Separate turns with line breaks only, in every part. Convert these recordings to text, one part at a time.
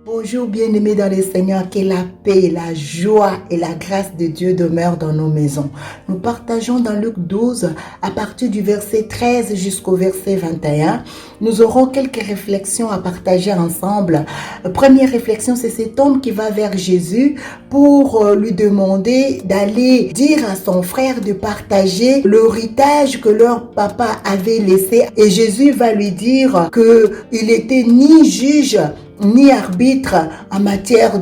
Bonjour bien-aimés dans le Seigneur, que la paix, la joie et la grâce de Dieu demeurent dans nos maisons. Nous partageons dans Luc 12, à partir du verset 13 jusqu'au verset 21. Nous aurons quelques réflexions à partager ensemble. Première réflexion, c'est cet homme qui va vers Jésus pour lui demander d'aller dire à son frère de partager l'héritage que leur papa avait laissé. Et Jésus va lui dire qu'il était ni juge ni arbitre en matière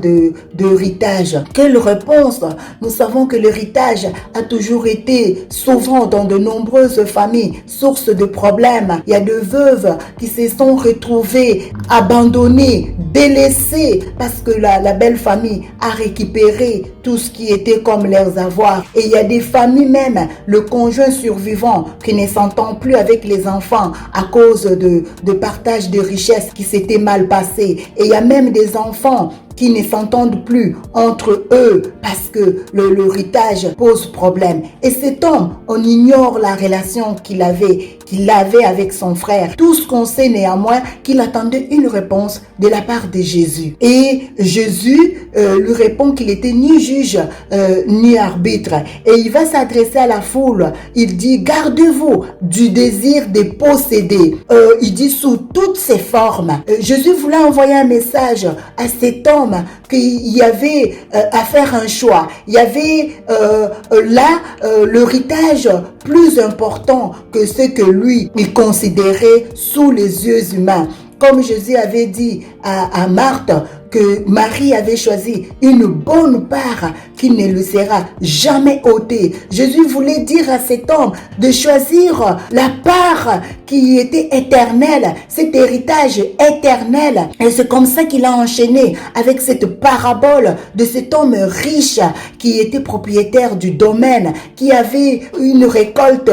d'héritage. Quelle réponse? Nous savons que l'héritage a toujours été souvent dans de nombreuses familles source de problèmes. Il y a de veuves qui se sont retrouvées abandonnées, délaissées parce que la belle famille a récupéré tout ce qui était comme leurs avoirs. Et il y a des familles même, le conjoint survivant qui ne s'entend plus avec les enfants à cause de partage de richesses qui s'était mal passé. Et il y a même des enfants qui ne s'entendent plus entre eux parce que l'héritage pose problème. Et cet homme, on ignore la relation qu'il avait avec son frère. Tout ce qu'on sait néanmoins, qu'il attendait une réponse de la part de Jésus. Et Jésus lui répond qu'il était ni juge ni arbitre. Et il va s'adresser à la foule. Il dit, gardez-vous du désir de posséder. Il dit sous toutes ses formes. Jésus voulait envoyer un message à cet homme qu'il y avait à faire un choix. Il y avait l'héritage plus important que ce que lui, il considérait sous les yeux humains. Comme Jésus avait dit à Marthe, que Marie avait choisi une bonne part qui ne lui sera jamais ôtée. Jésus voulait dire à cet homme de choisir la part qui était éternelle, cet héritage éternel. Et c'est comme ça qu'il a enchaîné avec cette parabole de cet homme riche qui était propriétaire du domaine, qui avait une récolte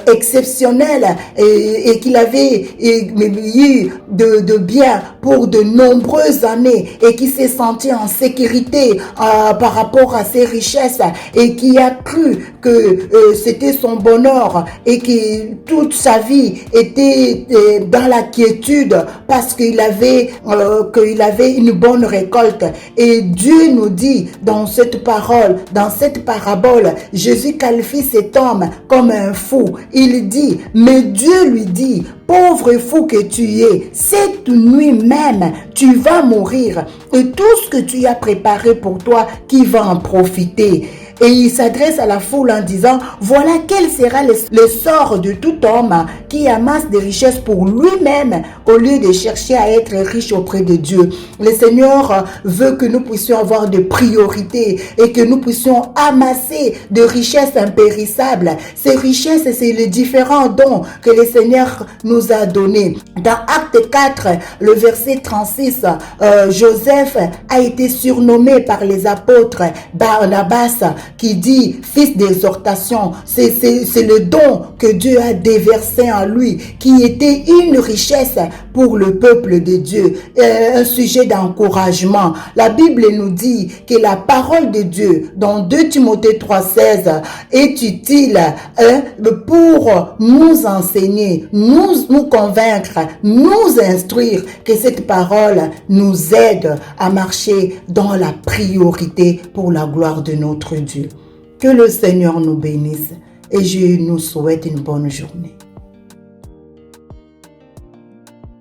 exceptionnelle et qu'il avait eu de biens pour de nombreuses années et qui s'est senti en sécurité par rapport à ses richesses et qui a cru que c'était son bonheur et que toute sa vie était dans la quiétude parce qu'il avait une bonne récolte. Et Dieu nous dit dans cette parole, dans cette parabole, Jésus qualifie cet homme comme un fou. Il dit, mais Dieu lui dit, pauvre fou que tu es, cette nuit même, tu vas mourir. Et tout ce que tu as préparé pour toi, qui va en profiter? Et il s'adresse à la foule en disant, voilà quel sera le sort de tout homme qui amasse des richesses pour lui-même au lieu de chercher à être riche auprès de Dieu. Le Seigneur veut que nous puissions avoir des priorités et que nous puissions amasser de richesses impérissables. Ces richesses, c'est les différents dons que le Seigneur nous a donnés. Dans Acte 4, le verset 36, Joseph a été surnommé par les apôtres Barnabas, qui dit fils d'exhortation. C'est le don que Dieu a déversé en lui, qui était une richesse pour le peuple de Dieu, un sujet d'encouragement. La Bible nous dit que la parole de Dieu dans 2 Timothée 3,16 est utile pour nous enseigner, nous convaincre, nous instruire, que cette parole nous aide à marcher dans la priorité pour la gloire de notre Dieu. Que le Seigneur nous bénisse et je nous souhaite une bonne journée.